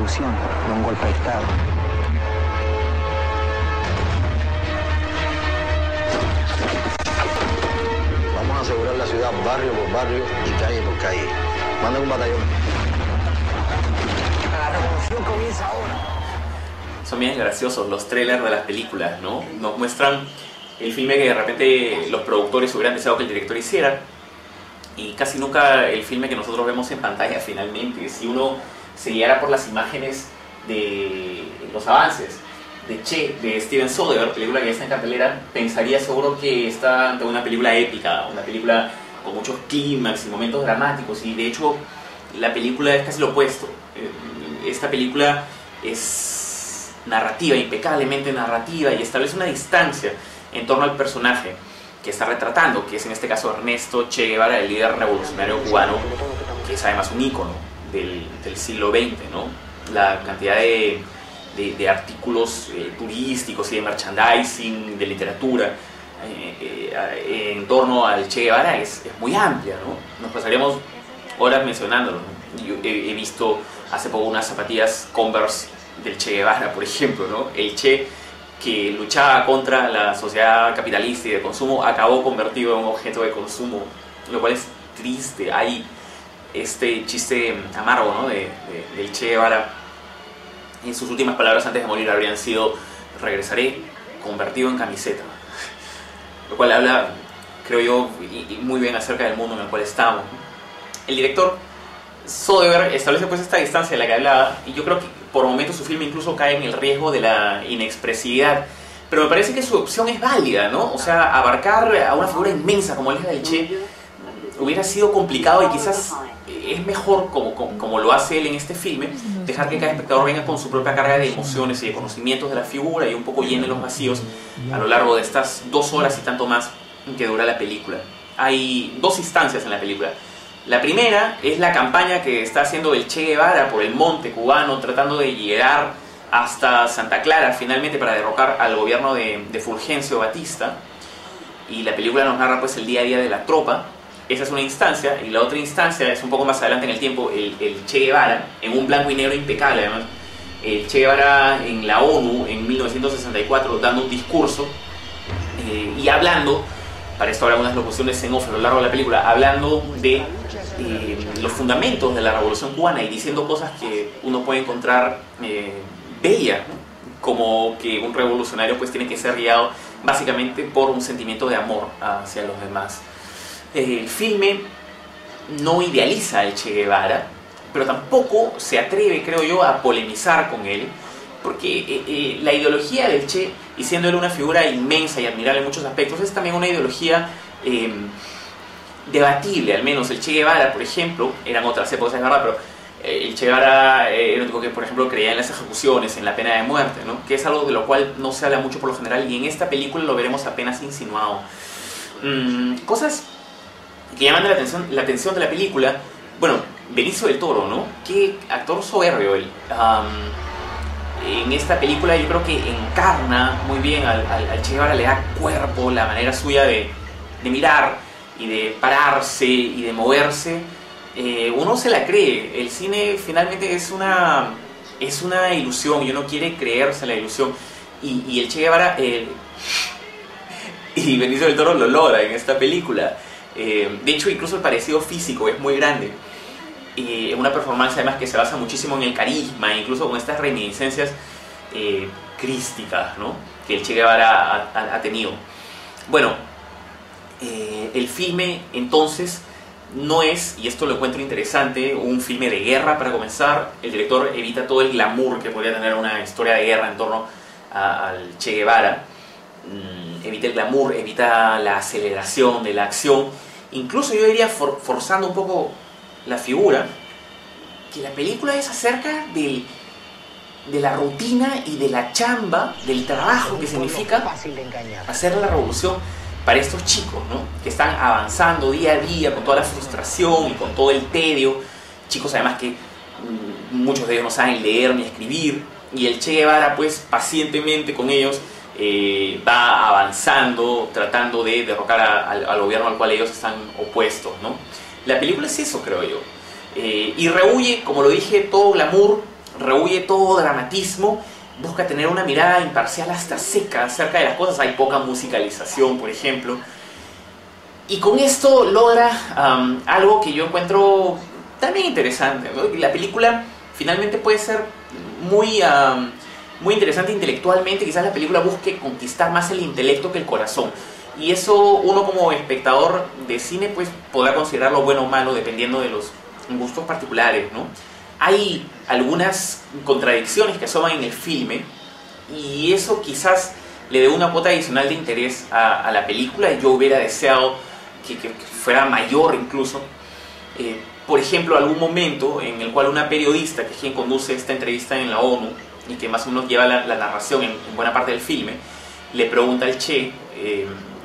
revolución, no un golpe de Estado. Vamos a asegurar la ciudad barrio por barrio y calle por calle. Manda un batallón. La revolución comienza ahora. Son bien graciosos los trailers de las películas, ¿no? Nos muestran el filme que de repente los productores hubieran deseado que el director hiciera, y casi nunca el filme que nosotros vemos en pantalla finalmente. Si uno se guiara por las imágenes de los avances de Che, de Steven Soderbergh, película que ya está en cartelera, pensaría seguro que está ante una película épica, una película con muchos clímax y momentos dramáticos, y de hecho la película es casi lo opuesto. Esta película es narrativa, impecablemente narrativa, y establece una distancia en torno al personaje que está retratando, que es en este caso Ernesto Che Guevara, el líder revolucionario cubano, que es además un ícono del siglo XX, ¿no? La cantidad de artículos turísticos y de merchandising, de literatura en torno al Che Guevara es muy amplia, ¿no? Nos pasaríamos horas mencionándolo, ¿no? Yo he visto hace poco unas zapatillas Converse del Che Guevara, por ejemplo, ¿no? El Che, que luchaba contra la sociedad capitalista y de consumo, acabó convertido en un objeto de consumo, lo cual es triste. Hay este chiste amargo, ¿no? del Che Guevara. En sus últimas palabras antes de morir habrían sido: regresaré convertido en camiseta, lo cual habla, creo yo, muy bien acerca del mundo en el cual estamos. El director Soderbergh establece pues esta distancia de la que hablaba, y yo creo que por momentos su filme incluso cae en el riesgo de la inexpresividad, pero me parece que su opción es válida, ¿no? O sea, abarcar a una figura inmensa como es la del Che hubiera sido complicado, y quizás es mejor, como lo hace él en este filme, dejar que cada espectador venga con su propia carga de emociones y de conocimientos de la figura, y un poco llene los vacíos a lo largo de estas 2 horas y tanto más que dura la película. Hay 2 instancias en la película. La primera es la campaña que está haciendo el Che Guevara por el monte cubano, tratando de llegar hasta Santa Clara finalmente para derrocar al gobierno de Fulgencio Batista, y la película nos narra pues el día a día de la tropa. Esa es una instancia, y la otra instancia es un poco más adelante en el tiempo, el Che Guevara, en un blanco y negro impecable además, el Che Guevara en la ONU en 1964 dando un discurso y hablando, para esto habrá unas locuciones en off a lo largo de la película, hablando de los fundamentos de la revolución cubana y diciendo cosas que uno puede encontrar bellas, ¿no? Como que un revolucionario pues tiene que ser guiado básicamente por un sentimiento de amor hacia los demás. El filme no idealiza al Che Guevara, pero tampoco se atreve, creo yo, a polemizar con él, porque la ideología del Che, y siendo él una figura inmensa y admirable en muchos aspectos, es también una ideología debatible. Al menos el Che Guevara, por ejemplo, eran otras épocas, es verdad, pero el Che Guevara era un tipo que, por ejemplo, creía en las ejecuciones, en la pena de muerte, ¿no? Que es algo de lo cual no se habla mucho por lo general, y en esta película lo veremos apenas insinuado. Cosas que llaman la atención de la película. Bueno, Benicio del Toro, ¿no? Qué actor soberbio él. En esta película yo creo que encarna muy bien al Che Guevara, le da cuerpo, la manera suya de mirar y de pararse y de moverse. Uno se la cree. El cine finalmente es una ilusión, y uno quiere creerse la ilusión, y el Che Guevara y Benicio del Toro lo logra en esta película. De hecho, incluso el parecido físico es muy grande. Una performance además que se basa muchísimo en el carisma, incluso con estas reminiscencias crísticas, ¿no? Que el Che Guevara ha tenido. Bueno, el filme entonces no es, y esto lo encuentro interesante, un filme de guerra para comenzar. El director evita todo el glamour que podría tener una historia de guerra en torno al Che Guevara. Evita el glamour, evita la aceleración de la acción, incluso yo diría forzando un poco la figura, que la película es acerca de la rutina y de la chamba, del trabajo que significa hacer la revolución para estos chicos, ¿no? Que están avanzando día a día con toda la frustración y con todo el tedio, chicos además que muchos de ellos no saben leer ni escribir, y el Che Guevara pues pacientemente con ellos va avanzando, tratando de derrocar al gobierno al cual ellos están opuestos, ¿no? La película es eso, creo yo, y rehúye, como lo dije, todo glamour, rehuye todo dramatismo, busca tener una mirada imparcial hasta seca acerca de las cosas. Hay poca musicalización, por ejemplo. Y con esto logra algo que yo encuentro también interesante, ¿no? La película finalmente puede ser muy interesante intelectualmente. Quizás la película busque conquistar más el intelecto que el corazón. Y eso uno como espectador de cine pues podrá considerarlo bueno o malo dependiendo de los gustos particulares, ¿no? Hay algunas contradicciones que asoman en el filme y eso quizás le dé una cuota adicional de interés a la película. Yo hubiera deseado que fuera mayor incluso. Por ejemplo, algún momento en el cual una periodista, que es quien conduce esta entrevista en la ONU y que más o menos lleva la narración en buena parte del filme, le pregunta al Che,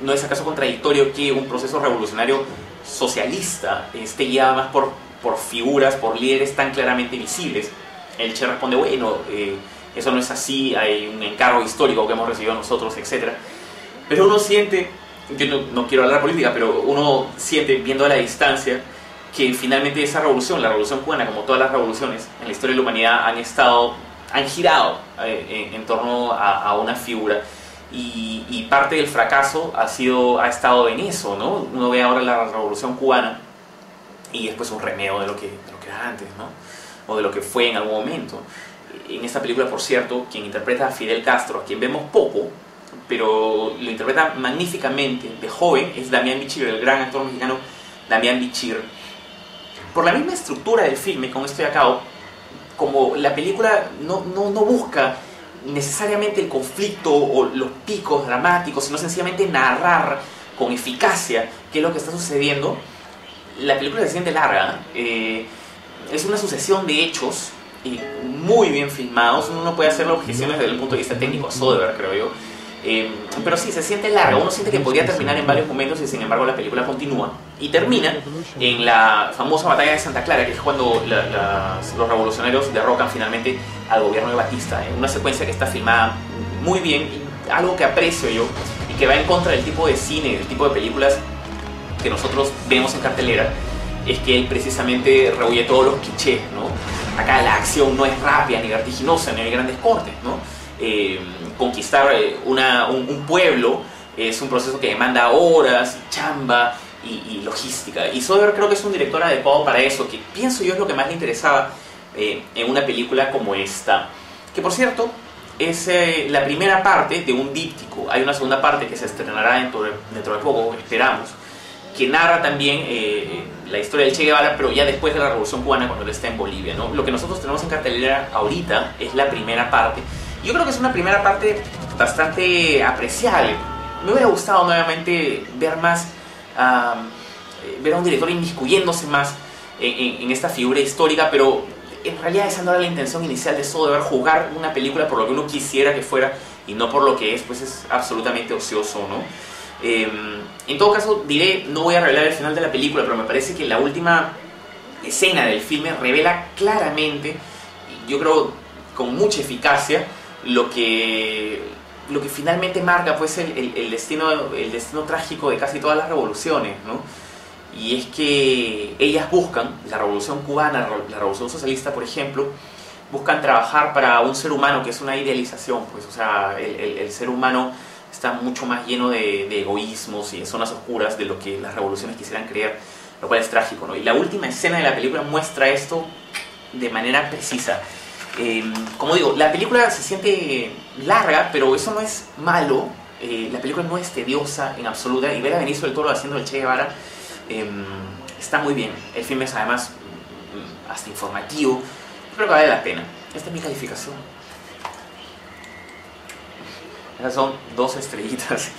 ¿no es acaso contradictorio que un proceso revolucionario socialista esté guiado más por figuras, por líderes tan claramente visibles? El Che responde, bueno, eso no es así, hay un encargo histórico que hemos recibido nosotros, etc. Pero uno siente, yo no quiero hablar de política, pero uno siente, viendo a la distancia, que finalmente esa revolución, la revolución cubana, como todas las revoluciones en la historia de la humanidad, han girado en torno a una figura. Y parte del fracaso ha estado en eso, ¿no? Uno ve ahora la revolución cubana y después un remeo de lo que era antes, ¿no? O de lo que fue en algún momento. En esta película, por cierto, quien interpreta a Fidel Castro, a quien vemos poco, pero lo interpreta magníficamente de joven, es Damián Bichir, el gran actor mexicano Damián Bichir. Por la misma estructura del filme, con esto de acabo, como la película no busca necesariamente el conflicto o los picos dramáticos, sino sencillamente narrar con eficacia qué es lo que está sucediendo, la película se siente larga. Es una sucesión de hechos muy bien filmados. Uno no puede hacer objeciones desde el punto de vista técnico a Soderbergh, creo yo. Pero sí, se siente larga. Uno siente que podría terminar en varios momentos y sin embargo la película continúa y termina en la famosa batalla de Santa Clara, que es cuando los revolucionarios derrocan finalmente al gobierno de Batista, en una secuencia que está filmada muy bien, algo que aprecio yo y que va en contra del tipo de cine, del tipo de películas que nosotros vemos en cartelera. Es que él precisamente rehuye todos los clichés, ¿no? Acá la acción no es rápida ni vertiginosa, ni hay grandes cortes, ¿no? Conquistar un pueblo es un proceso que demanda horas, chamba y logística. Y Soderbergh creo que es un director adecuado para eso, que pienso yo es lo que más le interesaba en una película como esta. Que por cierto, es la primera parte de un díptico. Hay una segunda parte que se estrenará dentro de poco, esperamos, que narra también la historia del Che Guevara, pero ya después de la Revolución Cubana, cuando él está en Bolivia, ¿no? Lo que nosotros tenemos en cartelera ahorita es la primera parte. Yo creo que es una primera parte bastante apreciable. Me hubiera gustado nuevamente ver más, ver a un director inmiscuyéndose más en esta figura histórica, pero en realidad esa no era la intención inicial de Soderbergh, jugar una película por lo que uno quisiera que fuera y no por lo que es, pues es absolutamente ocioso, ¿no? En todo caso, diré, no voy a revelar el final de la película, pero me parece que la última escena del filme revela claramente, yo creo con mucha eficacia, lo que finalmente marca pues el destino trágico de casi todas las revoluciones, ¿no? Y es que ellas buscan, la revolución cubana, la revolución socialista, por ejemplo, buscan trabajar para un ser humano que es una idealización, pues, o sea, el ser humano está mucho más lleno de egoísmos y de zonas oscuras de lo que las revoluciones quisieran creer, lo cual es trágico, ¿no? Y la última escena de la película muestra esto de manera precisa. Como digo, la película se siente larga, pero eso no es malo. La película no es tediosa en absoluta, y ver a Benicio del Toro haciendo el Che Guevara está muy bien. El filme es además hasta informativo. Creo que vale la pena. Esta es mi calificación. Esas son 2 estrellitas.